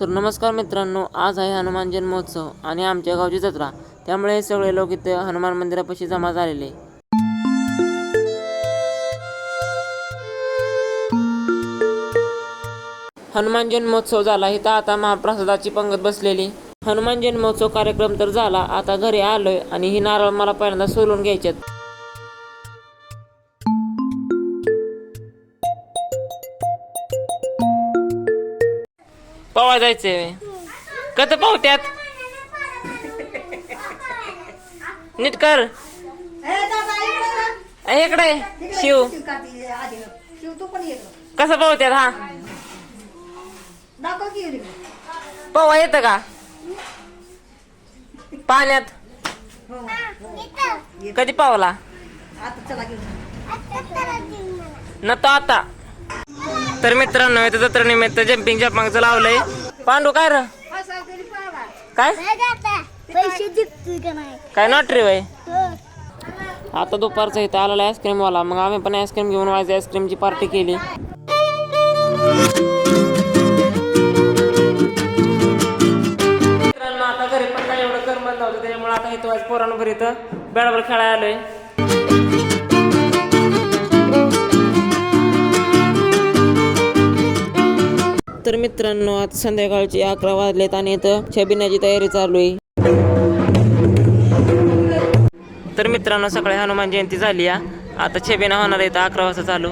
तर नमस्कार मित्रांनो, आज आहे हनुमान जन्मोत्सव आणि आमच्या गावची जत्रा, त्यामुळे सगळे लोक इथे हनुमान मंदिरापाशी जमा झालेले. हनुमान जन्मोत्सव झाला. इथं आता महाप्रसादाची पंगत बसलेली. हनुमान जन्मोत्सव कार्यक्रम तर झाला. आता घरी आलोय आणि ही नारळ मला पहिल्यांदा सोलून घ्यायच्यात. पवा जायचंय कत पावत्यात नीट कर. इकडे शिव कसं पावत्यात. हा पवा येतं का पाण्यात. कधी पावला न तो आता. तर मित्रांनो, इथं जत्रेनिमित्त जम्पिंग जपांगचं लावलंय. पांडू काय र काय काय नॉटरी वय. आता दुपारचं इथं आलेला आईस्क्रीम वाला, मग आम्ही पण आईस्क्रीम घेऊन व्हायचं. आईस्क्रीमची पार्टी केली. मित्रांनो, आता घरी पण काय एवढं करमत नव्हतं, त्याच्यामुळे आता इथं पोरांवर इथं बॅटबॉल खेळायला आलोय. तर मित्रांनो, आता संध्याकाळची 11 वाजलेत आणि इथं छबिनाची तयारी चालू आहे. तर मित्रांनो, सकाळी हनुमान जयंती झाली. आता छबिना होणार आहे 11 वाजता चालू.